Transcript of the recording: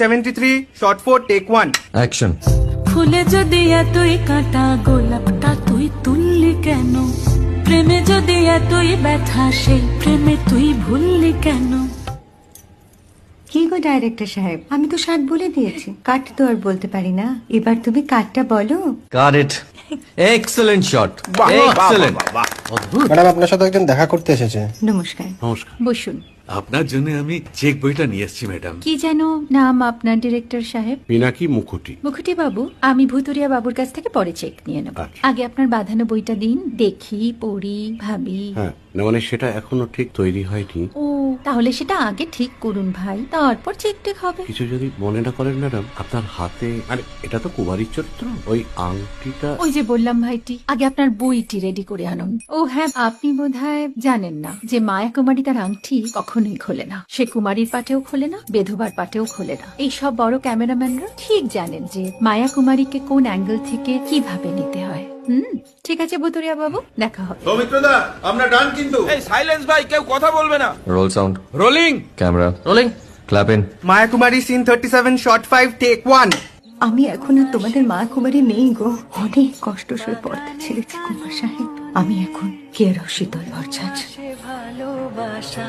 73 shot 4 take 1 action. ফুলে যদি এতই কাঁটা গোলাপটা তুই তুললি কেন? প্রেমে যদি এতই ব্যথা সেই প্রেমে তুই ভুললি কেন? কি গো ডাইরেক্টর সাহেব, আমি তো 60 বলে দিয়েছি, কাট তো আর বলতে পারি না, এবার তুমি কাটটা বলো। Got it. Excellent shot, excellent. Madam আপনার সাথে একজন দেখা করতে এসেছে। নমস্কার, নমস্কার। বসুন। আপনার জন্য আমি চেক বইটা নিয়ে এসেছি ম্যাডাম। কি যেন নাম আপনার ডিরেক্টর সাহেব? পিনাকি মুখোটি। মুখুটি বাবু, আমি ভুতুরিয়া বাবুর কাছ থেকে পরে চেক নিয়ে নেব। আচ্ছা। আগে আপনার বাঁধানো বইটা দিন, দেখি, পড়ি, ভাবি। হ্যাঁ, না মানে সেটা এখনো ঠিক তৈরি হয়নি। ও, তাহলে সেটা আগে ঠিক করুন ভাই, তারপর চেক টেক হবে। কিছু যদি মনে না করেন ম্যাডাম, আপনার হাতে, আরে এটা তো কুমারীর চরিত্র, ওই আংটিটা। ওই যে বললাম ভাইটি, আগে আপনার বইটি রেডি করে আনুন। ও হ্যাঁ, আপনি বোধহয় জানেন না যে মায়া কুমারী তার আংটি কখনোই খোলে না। সে কুমারীর পাটেও খোলে না, বেধবার পাটেও খোলে না। এই সব বড় ক্যামেরাম্যানরা ঠিক জানেন যে মায়া কুমারীকে কোন অ্যাঙ্গেল থেকে কিভাবে নিতে হয়। ঠিক আছে বুতুরিয়া বাবু, দেখা হবে। সৌমিত্রদা, আমরা ডান কিন্তু। এই সাইলেন্স ভাই, কেউ কথা বলবে না। Roll sound, rolling. Camera rolling, clap in. Maya Kumari scene 37 shot 5 take 1 আমি এখন আর তোমাদের মা কুমারী নেই গো, অনেক কষ্ট সয়ে পর্দা ছেড়েছি কুমার সাহেব। আমি এখন কেরও শীতল ভরছাছ। ভালোবাসা